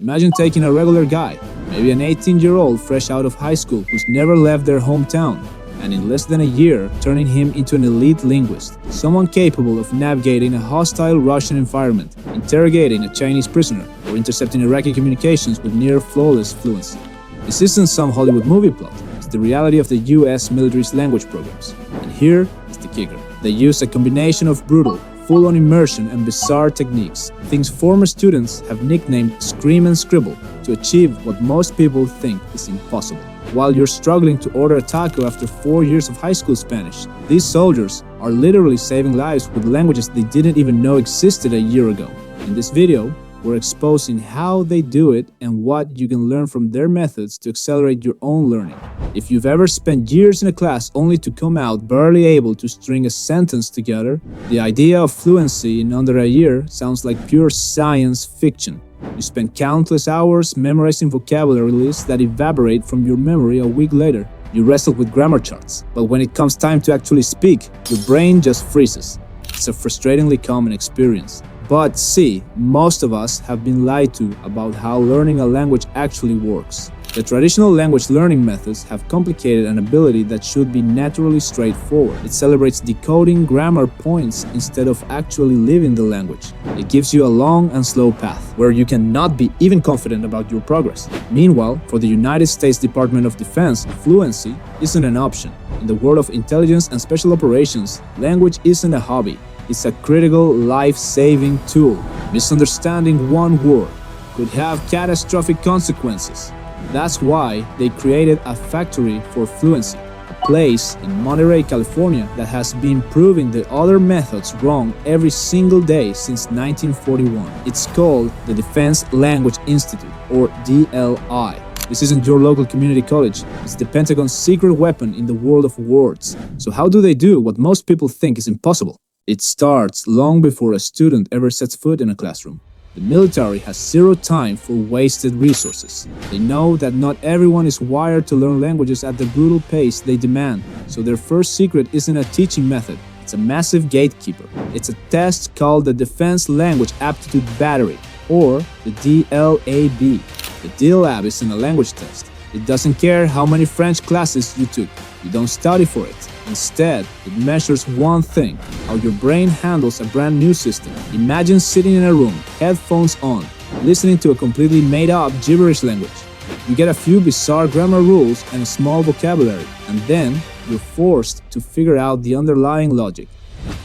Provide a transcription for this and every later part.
Imagine taking a regular guy, maybe an 18-year-old fresh out of high school who's never left their hometown, and in less than a year, turning him into an elite linguist, someone capable of navigating a hostile Russian environment, interrogating a Chinese prisoner, or intercepting Iraqi communications with near-flawless fluency. This isn't some Hollywood movie plot, it's the reality of the US military's language programs. And here is the kicker. They use a combination of brutal, full-on immersion and bizarre techniques, things former students have nicknamed scream and scribble, to achieve what most people think is impossible. While you're struggling to order a taco after 4 years of high school Spanish, these soldiers are literally saving lives with languages they didn't even know existed a year ago. In this video, we're exposing how they do it and what you can learn from their methods to accelerate your own learning. If you've ever spent years in a class only to come out barely able to string a sentence together, the idea of fluency in under a year sounds like pure science fiction. You spend countless hours memorizing vocabulary lists that evaporate from your memory a week later. You wrestle with grammar charts, but when it comes time to actually speak, your brain just freezes. It's a frustratingly common experience. But see, most of us have been lied to about how learning a language actually works. The traditional language learning methods have complicated an ability that should be naturally straightforward. It celebrates decoding grammar points instead of actually living the language. It gives you a long and slow path, where you cannot be even confident about your progress. Meanwhile, for the United States Department of Defense, fluency isn't an option. In the world of intelligence and special operations, language isn't a hobby. It's a critical, life-saving tool. Misunderstanding one word could have catastrophic consequences. That's why they created a factory for fluency, a place in Monterey, California that has been proving the other methods wrong every single day since 1941. It's called the Defense Language Institute, or DLI. This isn't your local community college, it's the Pentagon's secret weapon in the world of words. So how do they do what most people think is impossible? It starts long before a student ever sets foot in a classroom. The military has zero time for wasted resources. They know that not everyone is wired to learn languages at the brutal pace they demand, so their first secret isn't a teaching method, it's a massive gatekeeper. It's a test called the Defense Language Aptitude Battery, or the DLAB. The DLAB isn't a language test. It doesn't care how many French classes you took. You don't study for it. Instead, it measures one thing: how your brain handles a brand new system. Imagine sitting in a room, headphones on, listening to a completely made-up gibberish language. You get a few bizarre grammar rules and a small vocabulary, and then you're forced to figure out the underlying logic.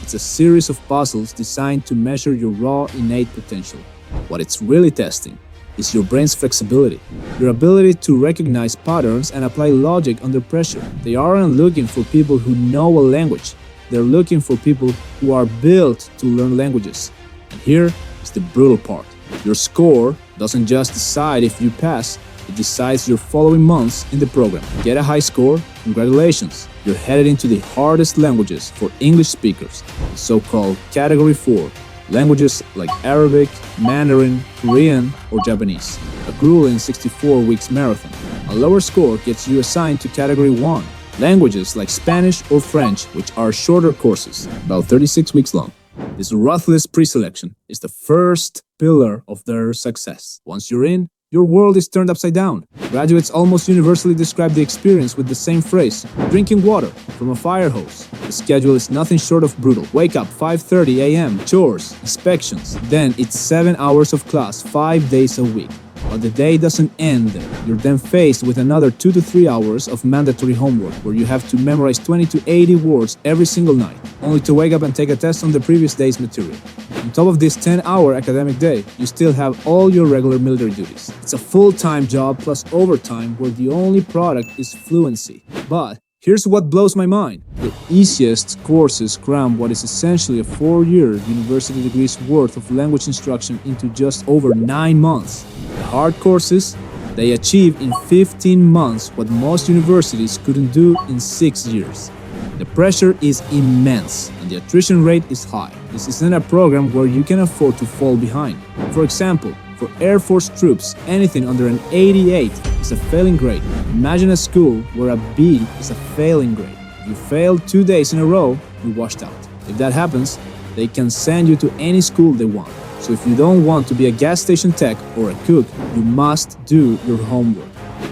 It's a series of puzzles designed to measure your raw innate potential. What it's really testing is your brain's flexibility, your ability to recognize patterns and apply logic under pressure. They aren't looking for people who know a language. They're looking for people who are built to learn languages. And here is the brutal part. Your score doesn't just decide if you pass, it decides your following months in the program. Get a high score? Congratulations! You're headed into the hardest languages for English speakers, the so-called Category 4. Languages like Arabic, Mandarin, Korean, or Japanese. A grueling 64 weeks marathon. A lower score gets you assigned to Category 1. Languages like Spanish or French, which are shorter courses, about 36 weeks long. This ruthless pre-selection is the first pillar of their success. Once you're in, your world is turned upside down. Graduates almost universally describe the experience with the same phrase: drinking water from a fire hose. The schedule is nothing short of brutal. Wake up 5:30 a.m., chores, inspections. Then it's 7 hours of class, 5 days a week. But the day doesn't end there. You're then faced with another 2 to 3 hours of mandatory homework, where you have to memorize 20 to 80 words every single night, only to wake up and take a test on the previous day's material. On top of this 10-hour academic day, you still have all your regular military duties. It's a full-time job plus overtime, where the only product is fluency. But here's what blows my mind. The easiest courses cram what is essentially a 4-year university degree's worth of language instruction into just over 9 months. The hard courses, they achieve in 15 months what most universities couldn't do in 6 years. The pressure is immense, and the attrition rate is high. This isn't a program where you can afford to fall behind. For example, for Air Force troops, anything under an 88 is a failing grade. Imagine a school where a B is a failing grade. If you failed 2 days in a row, you're washed out. If that happens, they can send you to any school they want. So if you don't want to be a gas station tech or a cook, you must do your homework.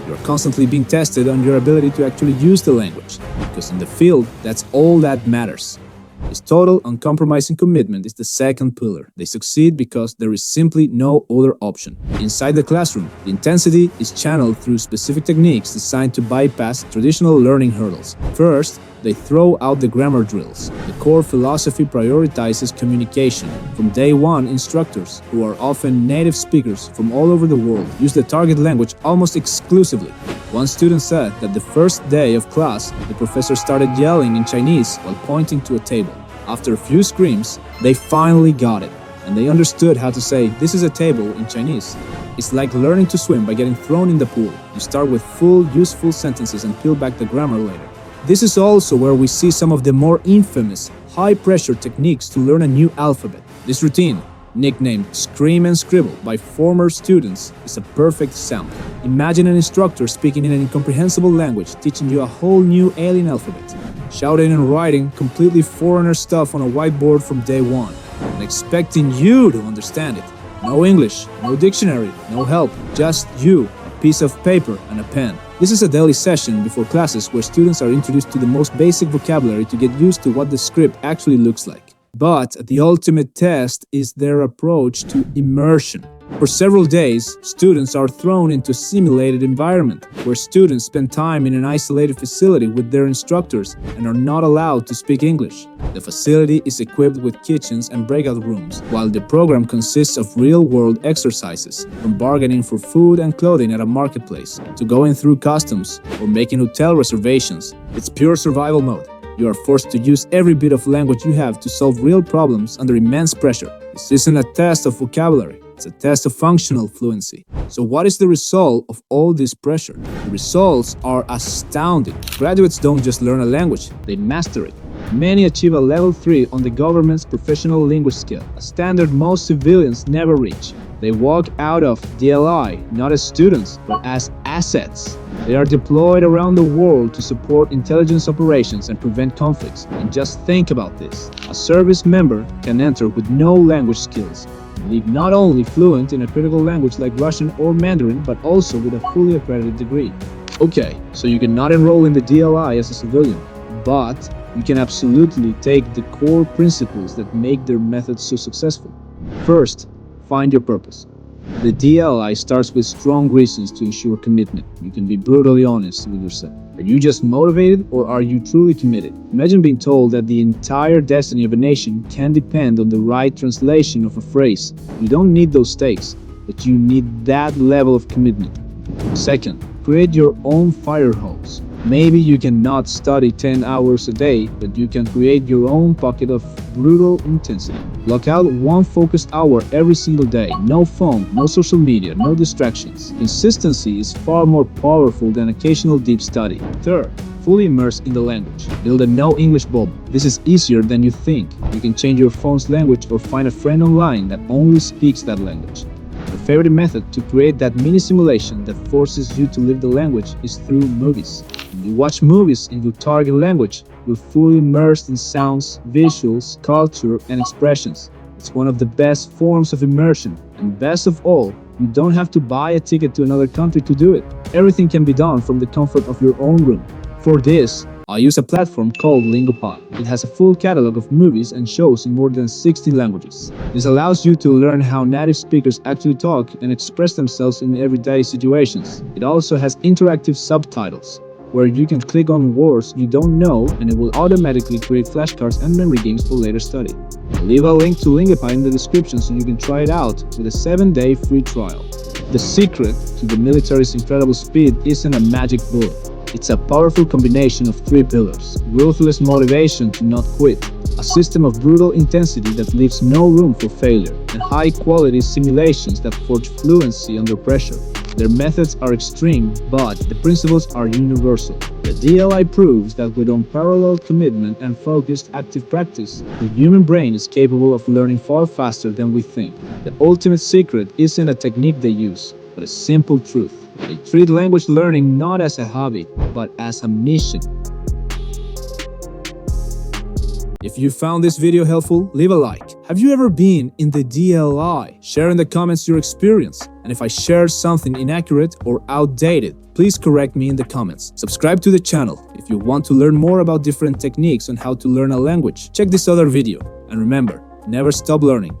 You're constantly being tested on your ability to actually use the language, because in the field, that's all that matters. This total, uncompromising commitment is the second pillar. They succeed because there is simply no other option. Inside the classroom, the intensity is channeled through specific techniques designed to bypass traditional learning hurdles. First, they throw out the grammar drills. The core philosophy prioritizes communication. From day one, instructors, who are often native speakers from all over the world, use the target language almost exclusively. One student said that the first day of class, the professor started yelling in Chinese while pointing to a table. After a few screams, they finally got it, and they understood how to say, "This is a table" in Chinese. It's like learning to swim by getting thrown in the pool. You start with full, useful sentences and peel back the grammar later. This is also where we see some of the more infamous, high-pressure techniques to learn a new alphabet. This routine, nicknamed Scream and Scribble by former students, is a perfect example. Imagine an instructor speaking in an incomprehensible language, teaching you a whole new alien alphabet, shouting and writing completely foreigner stuff on a whiteboard from day one, and expecting you to understand it. No English, no dictionary, no help, just you, a piece of paper and a pen. This is a daily session before classes where students are introduced to the most basic vocabulary to get used to what the script actually looks like. But the ultimate test is their approach to immersion. For several days, students are thrown into a simulated environment where students spend time in an isolated facility with their instructors and are not allowed to speak English. The facility is equipped with kitchens and breakout rooms, while the program consists of real-world exercises, from bargaining for food and clothing at a marketplace to going through customs or making hotel reservations. It's pure survival mode. You are forced to use every bit of language you have to solve real problems under immense pressure. This isn't a test of vocabulary, it's a test of functional fluency. So what is the result of all this pressure? The results are astounding. Graduates don't just learn a language, they master it. Many achieve a level 3 on the government's professional linguist scale, a standard most civilians never reach. They walk out of DLI not as students, but as assets. They are deployed around the world to support intelligence operations and prevent conflicts. And just think about this. A service member can enter with no language skills, and leave not only fluent in a critical language like Russian or Mandarin, but also with a fully accredited degree. Okay, so you cannot enroll in the DLI as a civilian, but you can absolutely take the core principles that make their methods so successful. First, find your purpose. The DLI starts with strong reasons to ensure commitment. You can be brutally honest with yourself. Are you just motivated, or are you truly committed? Imagine being told that the entire destiny of a nation can depend on the right translation of a phrase. You don't need those stakes, but you need that level of commitment. Second, create your own fire hose. Maybe you cannot study 10 hours a day, but you can create your own pocket of brutal intensity. Block out one focused hour every single day. No phone, no social media, no distractions. Consistency is far more powerful than occasional deep study. Third, fully immerse in the language. Build a no English bubble. This is easier than you think. You can change your phone's language or find a friend online that only speaks that language. My favorite method to create that mini simulation that forces you to live the language is through movies. When you watch movies in your target language, you're fully immersed in sounds, visuals, culture, and expressions. It's one of the best forms of immersion, and best of all, you don't have to buy a ticket to another country to do it. Everything can be done from the comfort of your own room. For this, I use a platform called Linguists. It has a full catalog of movies and shows in more than 60 languages. This allows you to learn how native speakers actually talk and express themselves in everyday situations. It also has interactive subtitles, where you can click on words you don't know and it will automatically create flashcards and memory games for later study. I'll leave a link to Linguists in the description so you can try it out with a 7-day free trial. The secret to the military's incredible speed isn't a magic bullet. It's a powerful combination of 3 pillars: ruthless motivation to not quit, a system of brutal intensity that leaves no room for failure, and high-quality simulations that forge fluency under pressure. Their methods are extreme, but the principles are universal. The DLI proves that with unparalleled commitment and focused active practice, the human brain is capable of learning far faster than we think. The ultimate secret isn't a technique they use, but a simple truth. They treat language learning not as a hobby, but as a mission. If you found this video helpful, leave a like. Have you ever been in the DLI? Share in the comments your experience. And if I share something inaccurate or outdated, please correct me in the comments. Subscribe to the channel if you want to learn more about different techniques on how to learn a language. Check this other video. And remember, never stop learning.